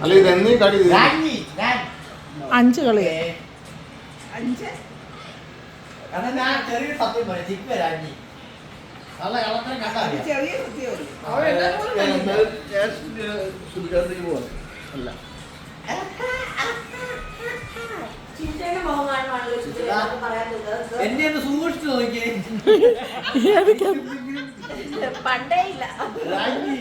അല്ല ഇതെന്നീ കടി 5 കളി. 5 ഞാൻ ചെറിയ സത്യം പറയാം. ചിക്ക് രാജി നല്ല കളത്തിനെ കണ്ടാ ചെറിയ കുത്തിയോളൂ. അല്ല എന്നെ ഒന്ന് സൂക്ഷിച്ചു നോക്കിയേ. പണ്ടേ ഇല്ല. രാജി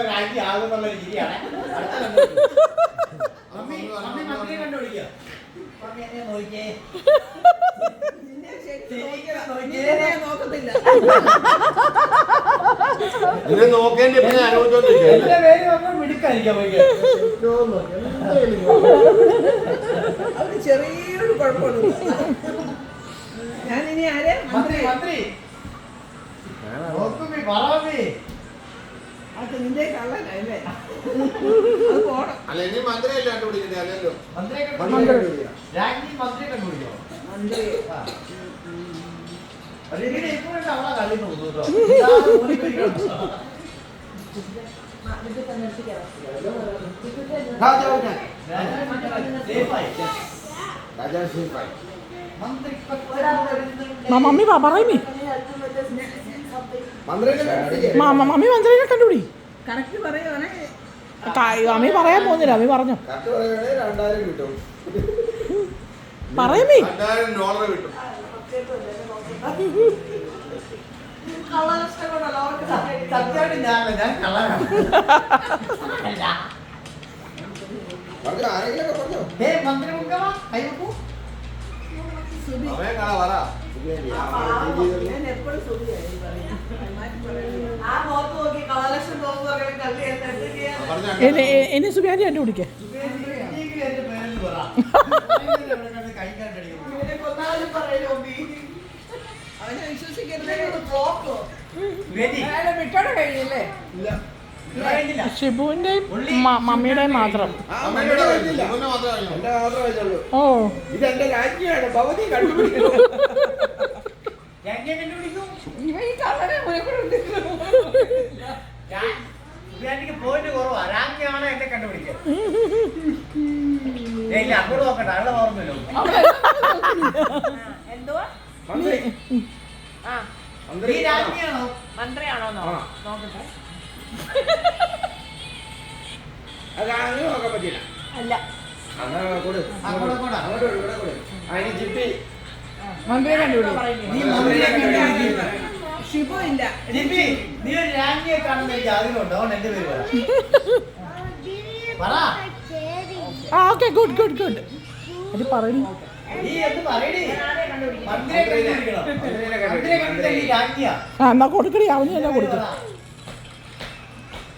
രാജി ആകുന്നുള്ള രീതിയാണ്. മന്ത്രിയെ കണ്ടുപിടിക്കുക. എന്നെ നോക്കിയേ. നോക്കത്തില്ല. ഇതിനെ നോക്കേണ്ടി പിന്നെ അനുഭവിച്ചോണ്ടിരിക്കുക. എന്റെ പേര് പറഞ്ഞാൽ മിടുക്കായിരിക്കാം. അവന് ചെറിയൊരു കുഴപ്പമുള്ളൂ. ഞാനിനി ആരെ മന്ത്രി മന്ത്രി നോക്കുമ്പി പറവി അത് നിന്റെ കള്ളനല്ലേ? അത് പോണം. അല്ല ഇനി മന്ത്രിയല്ല കണ്ടുപിടിക്കണ്ടേ? അല്ലല്ലോ മന്ത്രിയെ രാജ്ഞി മന്ത്രിയെ കണ്ടുപിടിക്കോ? മന്ത്രി ഇപ്പോഴും അവളെ കളി നോക്കൂ. മമ്മി പറയമേ മമ്മി മന്ത്രിനെ കണ്ടുപിടി. കറക്റ്റ് പറയുവാണേ. അമ്മി പറയാൻ പോകുന്നില്ല. അമ്മി പറഞ്ഞോ 2000 കിട്ടും. പറയമേ. $2000 കിട്ടും. സത്യമായിട്ട് ഞാൻ കള്ളനാണ്. ആരെങ്കിലൊക്കെ പറഞ്ഞോ. മന്ത്രി മുഖമാ കൈ വെക്കൂ. അവൻ കാണാ പറ. ഞാൻ എപ്പോഴും സുഖിയായി എന്നെ സുബിയാനി കണ്ടുപിടിക്കേ. അവനെ വിശ്വസിക്കരുത്. വിട്ടോടെ കഴിഞ്ഞില്ലേ? ഷിബുവിന്റെയും മമ്മിയുടെയും മാത്രം. ഓ ഇതെന്റെ രാജ്ഞിയാണ്. ഭവതി കണ്ടുപിടിക്കുന്നു. ഇവൻ ഈ കള്ളനെ പോയിന്റ് കുറവാ. രാജ്ഞിയാണ് എന്നെ കണ്ടുപിടിക്കുക. ഇല്ല അങ്ങോട്ട് നോക്കട്ടെ. അവിടെ ഓർമ്മല്ലോ. എന്തുവാ? ഈ രാജ്ഞിയാണോ? മന്ത്രിയാണോ നോക്കട്ടെ. അതാണ് നോക്കാൻ പറ്റില്ല. അല്ല. മന്ത്രിയെ കണ്ടുപിടി. ഷിബു ഇല്ല. നീ ഒരു രാജ്ഞിയെ കാണുന്ന എനിക്ക് ആഗ്രഹമുണ്ടോ? എന്റെ പേര് പറ. Okay good good good. അത് പറയൂ. നീ എന്ത് പറയടി? മന്ത്രിയെ കണ്ടുപിടിക്കണം. മന്ത്രിയെ കണ്ടുപിടിക്കാൻ ഈ രാജ്ഞിയാ. എന്നാ കൊടുക്കടി. അവന് തന്നെ കൊടുക്കും.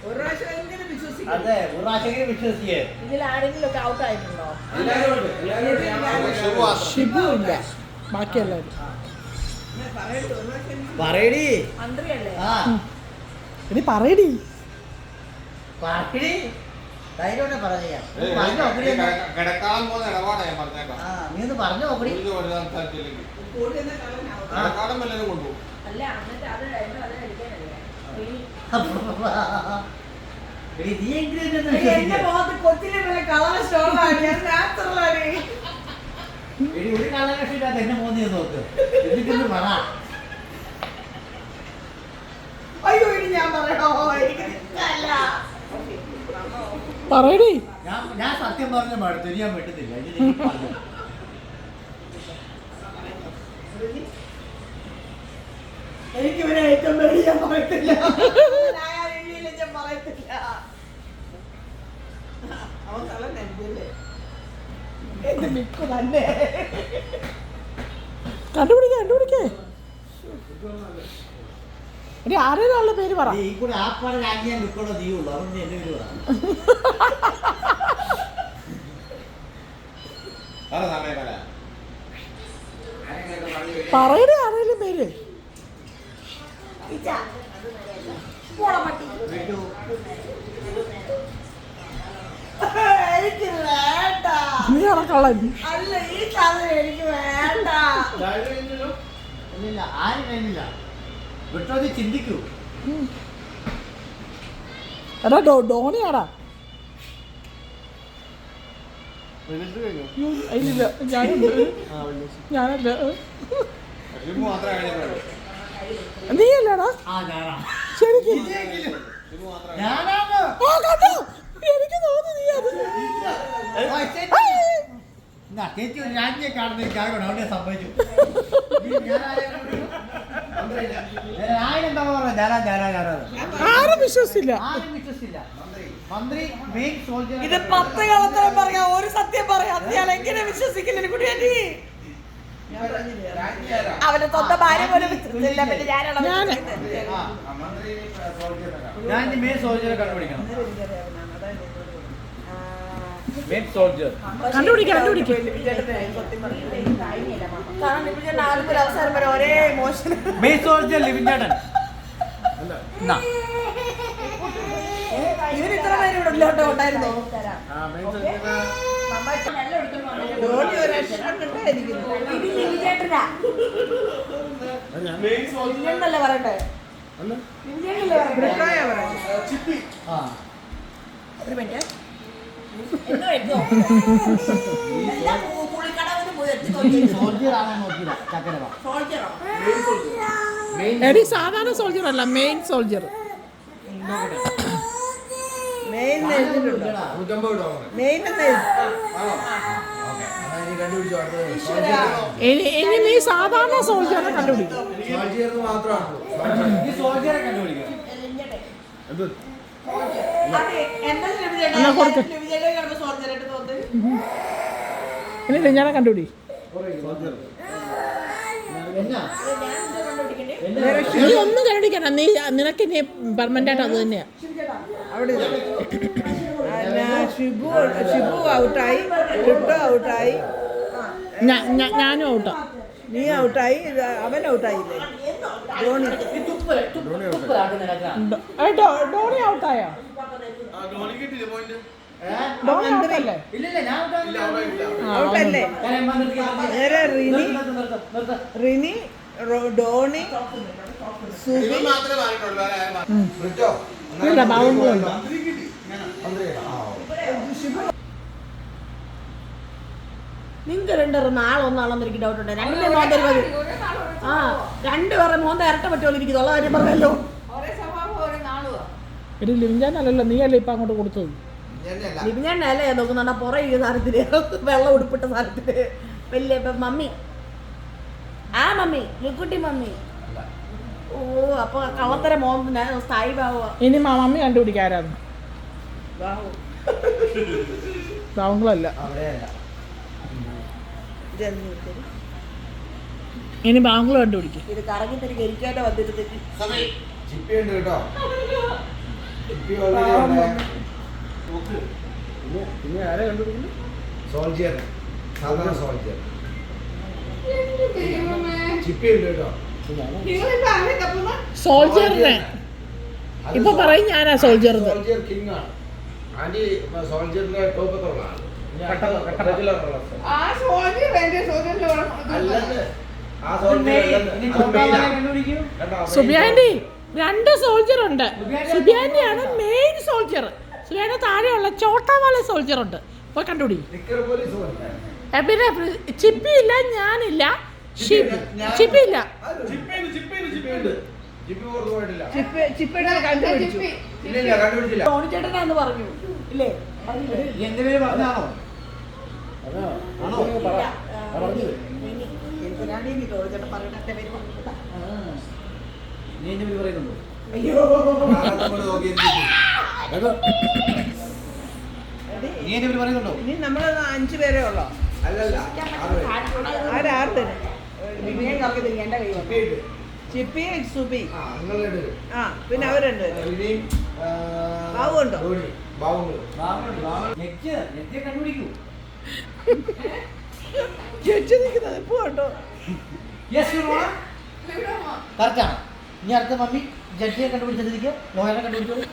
ഒരു പ്രാവശ്യമെങ്കിലും വിശ്വസിക്കും. അതെ ഒരു പ്രാവശ്യം വിശ്വസിക്കേ. ഇതിൽ ആരെങ്കിലും ഒക്കെ ഔട്ട് ആയിട്ടുണ്ടോ? ഷിബു ഇല്ല. ബാക്കി എല്ലാവരും പറയടി. മന്ത്രിയല്ലേ? ആ ഇനി പറയടി. പറയടി. ധൈര്യോടെ പറയാ. കിടക്കാൻ പോകുന്ന ഇടപാടാ ഞാൻ പറഞ്ഞേക്കാം. നീ ഒന്ന് പറഞ്ഞു നോക്കടി. കിടക്കാടം വല്ലതും കൊണ്ടുപോകും. അല്ല എന്നിട്ട് അത് കഴിക്കാനല്ലേ? എന്റെ മുഖത്ത് കൊച്ചിലെ പോലെ കളർ സ്റ്റോളാണ്. ഞാൻ നാച്ചുറലാണ്. ഒരു കളലക്ഷില്ലാത്ത എന്നെ മോന്നി നോക്ക്. എന്നിട്ട് പറ. അയ്യോ ഇനി ഞാൻ പറയണോ? എനിക്ക് ഇഷ്ടമല്ല. പറയടി. ഞാൻ സത്യം പറഞ്ഞ മടുത്തു. ഞാൻ വിട്ടുന്നില്ല. എനിക്ക് ഇവരെ ഏറ്റവും പേടി ഞാൻ പറയത്തില്ല. ഞാൻ പറയത്തില്ല. അവൻ കള്ളൻ തന്നെ. എന്റെ മിക്കു തന്നെ. കണ്ടുപിടിക്കേ. ഇനി ആരുടെ പേര് പറ. ഈ കൂടെ ആപ്പാട് രാജ്ഞിയാൻ നിൽക്കണോ നീയുള്ളൂ. അതുകൊണ്ട് എന്റെ പേര് പറയടി ആരെങ്കിലും പേര്. നീയാണ് കള്ളൻ. അല്ല ഈ സാധനം എനിക്ക് വേണ്ട. ഇല്ലില്ല, ആരും കഴിഞ്ഞില്ല. വിട്ടോതി ചിന്തിക്കൂ. എടാ ഡോണിയാടാ. ഇല്ല ഞാനുണ്ട്. ഞാനല്ല. ഷിബു മാത്രമേ കഴിഞ്ഞിട്ടുള്ളൂ. നീയല്ലേടാ ആ ഞാനാ. ശരിക്കും? ഷിബു മാത്രമേ ഞാനാണ്. ആ കണ്ടോ, എനിക്ക് തോന്നി നീ അത്. എന്നാ, ചേച്ചി ഒരു രാജ്ഞിയെ കാണുന്ന എനിക്ക് ആഗ്രഹം അവിടെ സംഭവിച്ചു. ഞാനെന്താ പറഞ്ഞത്? ഞാനാ. ആരും വിശ്വസിച്ചില്ല. ആരും വിശ്വസിച്ചില്ല. മന്ത്രി മെയിൻ സോൾജർ. ഇത് 10 കള്ളത്തരം പറയാം, ഒരു സത്യം പറയാം. ഞാൻ എങ്ങനെ വിശ്വസിക്കില്ല കുട്ടിയാണ്ടി? രാജ്ഞിയാരാ? അവന്റെ സ്വന്തം ഭാര്യ പോലും വിശ്വസിച്ചില്ല. പിന്നെ ഞാനാണ് ഞാന്. ആ, മന്ത്രി സോൾജറാണ്. ഞാൻ മെയിൻ സോൾജറെ കണ്ടുപിടിക്കണം. മെയിൻ സോൾജർ കണ്ടുപിടിക്കാം. കാരണം ലിപിചേട്ടൻ ആദ്യം മുതൽ അവസാനം വരെ ഒരേ ഇമോഷൻ. മെയിൻ സോൾജർ ലിവിൻ ചേട്ടൻ. എന്നാ ഇവര് ഇത്ര പേര് ഇവിടെ ഉള്ളോട്ടോ ഉണ്ടായിരുന്നോ? ധോണി ഒരു അക്ഷരം കിട്ടായിരിക്കുന്നു. ലിപിചേട്ടനല്ലേ പറയണ്ടേ? ലിപിചേട്ടനല്ലേ പറയണ്ടേ? ആ ഒരു മിനിറ്റ്. സോൾജർ ആണോ നോക്കിയില്ല. ചക്കരവാ എടി സാധാരണ സോൾജർ അല്ല, മെയിൻ സോൾജർ. മെയിൻ എഴുതിയിട്ടുണ്ടോ? $150. മെയിൻ എന്ന് എഴുതി. ആണോ? ഓക്കേ. എന്നാ ഇനി കണ്ടുപിടിച്ചോ അടുത്തത്. ഈശ്വരാ. ഇനി നീ സാധാരണ സോൾജറിനെ കണ്ടുപിടിക്കും. സോൾജിയർ മാത്രമാണ്. ഈ സോൾജറെ കണ്ടുപിടിക്കുക. എന്ത്? അതെ, എന്താ ലിപിചേട്ടൻ? എന്നാ കൊടുക്ക്. ലിപിചേട്ടനെ കാണുമ്പോ സ്വാതന്ത്ര്യമായിട്ട് തോന്നുന്നു. ഇനി ഞാൻ കണ്ടുപിടി. എന്നാ നീ ഒന്നും കണ്ടുപിടിക്കണ്ട. നിനക്ക് ഇനി പെർമനന്റ് ആയിട്ട് അത് തന്നെയാ. അവിടെ ഷിബു ഔട്ടായി, ടിട്ടോ ഔട്ടായി, ഞാനും ഔട്ടാ. നീ ഔട്ടായി, അവൻ ഔട്ടായില്ലേ? ധോണി. ഡോണി ഔട്ടായോ? ആ, ധോണി കിട്ടിയില്ലേ point? ഡോണി ഔട്ടല്ലേ? ഇല്ലില്ല, ഞാൻ ഇല്ല, അവിടെ ഇല്ല. ഔട്ടല്ലേ? നേരെ റിനി, ഡോണി, സുബി. ഇവൻ മാത്രമേ മാറിയിട്ടുള്ളൂ. വേറെ ആരും മാറി- വിളിച്ചോ? ഇല്ല, ബാബുണ്ട്. മന്ത്രി കിട്ടി. മന്ത്രി കിട്ടി. ആ, ഓക്കേ. നിങ്ങൾക്ക് രണ്ടുപേരും നാളൊന്നാണെന്ന് എനിക്ക് ഡൗട്ട് ഉണ്ട്. രണ്ടുപേരും മോന്ത ആ രണ്ടുപേരുടെ മോന്ത ഇരട്ട പറ്റുമല്ലോ എനിക്ക് തൊള്ള കാര്യം പറഞ്ഞല്ലോ. എടി ലിംജാനല്ലല്ലോ, നീ അല്ലേ ഇപ്പൊ അങ്ങോട്ട് കൊടുത്തത്. ഇങ്ങനെയല്ല. ലിപിഞ്ഞാണല്ലേ നോക്കുന്നുണ്ട് പുറകെ സാധനത്തിന്, വെള്ളം ഉടുപ്പിട്ട സാധനത്തിന് വലിയ മമ്മി. ആ മമ്മി, ലുക്കുട്ടി മമ്മി. ഓ അപ്പൊ കള്ളത്തര മോന്ത സ്ഥായി ബാബുവാ. ഇനി മമ്മി കണ്ടുപിടിക്കാരാന്ന്. ബാബുങ്ങളല്ല. അവിടെയല്ല. ഇനി ബാബുങ്ങൾ കണ്ടുപിടിക്കും. ഇത് കറങ്ങി തരിക എനിക്കായിട്ട് വന്നിരുന്നെങ്കിൽ സമി, ചിപ്പി ഉണ്ട് കേട്ടോ. ചിപ്പി already ഉണ്ട്. ഇനി ആരെ കണ്ടുപിടിക്കുന്നു? സോൾജിയർ, സാധാരണ സോൾജിയർ. ചിപ്പി ഉണ്ട് കേട്ടോ. സോൾജറിനെ അത് ഇപ്പൊ പറയും ഞാനാ സോൾജർ. സോൾജിയർ കിങ് ആണ്. ആന്റി സോൾജിയറിന്റെ ടോപ്പത്തുള്ള ആള്. റെഗുലർ ഉള്ള അല്ലെന്ന്. ആ സോൾജിയർ ഇനി ചോട്ടാവാലെ കണ്ടുപിടിക്കൂ. സുബിയാൻഡി 2 സോൾജർ ഉണ്ട്. സുബിയാൻഡിയാണ് മെയിൻ സോൾജർ. സുബിയാന്റെ താഴെയുള്ള ചോട്ടാവാല സോൾജർ ഉണ്ട്. പോയി കണ്ടുപിടി. നിക്കർ പോലീസ് പോലെ. പിന്നെ ചിപ്പി ഇല്ല, ഞാനില്ല, ചിപ്പി ഇല്ല. ജിപ്പി പുറത്ത് പോയിട്ടില്ല. ചിപ്പയുടെ കണ്ടുപിടിച്ചു. ഇല്ല കണ്ടുപിടിച്ചില്ല. ടോണിച്ചേട്ടനാന്ന് പറഞ്ഞു ഇല്ലേ? എന്റെ പേര് പറഞ്ഞാണോ? ആണോ? എന്തിനാണ് ഇനി ടോണിച്ചേട്ടൻ പറയുന്നത്? എന്റെ പേര് പറഞ്ഞില്ല. നീ എന്റെ പേര് പറയുന്നുണ്ടോ? അയ്യോ നമ്മള് നോക്കിയിരിക്കും. നീ എന്റെ പേര് പറയുന്നുണ്ടോ? ഇനി നമ്മൾ 5 പേരേ ഉള്ളോ? അല്ലല്ല ആരാറ് തന്നെ വിജയം കറക്കി തിരികെ എന്റെ കൈ വന്നു. ചിപ്പിയുണ്ട്. ചിപ്പി സുബി. ആ നിങ്ങൾ രണ്ടുപേരും. ആ പിന്നെ അവരുണ്ട്. ഇനിയും ബാബു ഉണ്ടോ? ധോണി, ബാബുണ്ട്. നെറ്റ് കണ്ടുപിടിക്കൂ. ചേച്ചി നിൽക്കുന്നത് എപ്പോ ഉണ്ടോ? കറക്റ്റാണ്. ഇനി അടുത്ത മമ്മി ജഡ്ജിയെ കണ്ടുപിടിച്ചതിലേക്ക് ലോയറെ കണ്ടുപിടിച്ചോളൂ.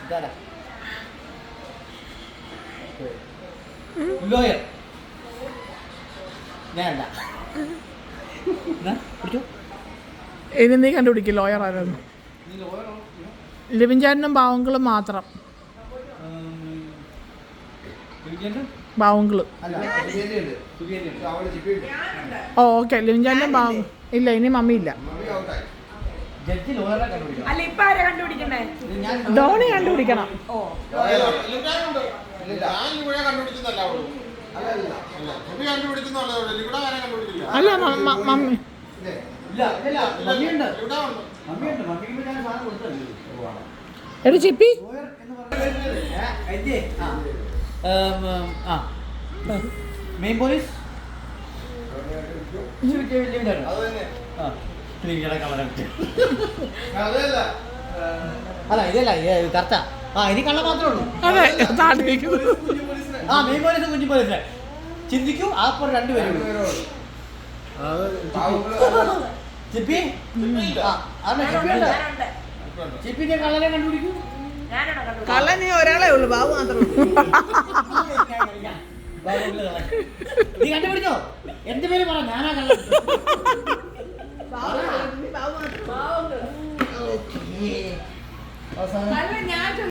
ഇതാടാ. ലോയർ ഞാനല്ല എന്നാ, പിടിച്ചോ. ഇനി നീ കണ്ടുപിടിക്കും ലോയർ ആരാന്ന്. നീ ലോയറോ? ലിവിൻ ചാറ്റനും ബാവങ്കളും മാത്രം. സുബിയേട്ടൻ? ബാവങ്കള്. അല്ല, സുബിയനുണ്ട്. സുബിയേട്ടൻ. അവള് ചിപ്പിയുണ്ട്. ഓ ഓക്കെ, ലിവിൻ ചാറ്റനും ബാവ ഇല്ല, ഇനി മമ്മി ഇല്ല. മമ്മി ഔട്ടായി. ജഡ്ജി ലോയറെ കണ്ടുപിടിക്കണം. അല്ല ഇപ്പൊ ആരാ കണ്ടുപിടിക്കണ്ടേ? ഇത് ഞാൻ ഡോണി കണ്ടുപിടിക്കണം. ഓ ലിവിഡാനുണ്ട്. ഞാൻ ഇവിടെ കണ്ടുപിടിക്കുന്നല്ല അവള്. അല്ലല്ല. അല്ല, സുബി കണ്ടുപിടിക്കുന്നതല്ല അവള്. ലിവിഡ ആരെ കണ്ടുപിടിക്കില്ല. അല്ല മമ്മി. ഇല്ലേ? ഇല്ല ഇല്ല മമ്മിയുണ്ട് ലിവിഡ ഉണ്ട്. മമ്മിയുണ്ട് മമ്മിക്ക് ഞാൻ സാധനം കൊടുത്തല്ലേ. എടി ചിപ്പി, ലോയർ എന്ന് പറഞ്ഞാൽ മെയിൻ പോലീസ് അത് തന്നെ. അതല്ല. അല്ല ഇതല്ല കറക്റ്റാ. ഇനി കള്ള മാത്രമേ ഉള്ളൂ. അതെ താടിയിരിക്കുന്നു. മെയിൻ പോലീസ് കുഞ്ഞു പോലീസ് ചിന്തിക്കൂ. ആ ഇപ്പോൾ രണ്ടുപേരും രണ്ടുപേരേ ഉള്ളൂ. അത് പാവങ്ങള് ചിപ്പി ചിപ്പിയില്ല. ഞാനുണ്ട്. ചിപ്പിന്റെ കള്ളനെ കണ്ടുപിടിക്കൂ. ഞാനാണോ കണ്ടുപിടിച്ചത്? കള്ളൻ നീ ഒരാളെ ഉള്ളൂ, ബാബു മാത്രമേ ഉള്ളൂ. നീ കണ്ടുപിടിച്ചോ? എന്റെ പേര് പറ, ഞാനാ കള്ളൻ. ബാബു മാത്രം. അവസാനം അല്ല ഞാൻ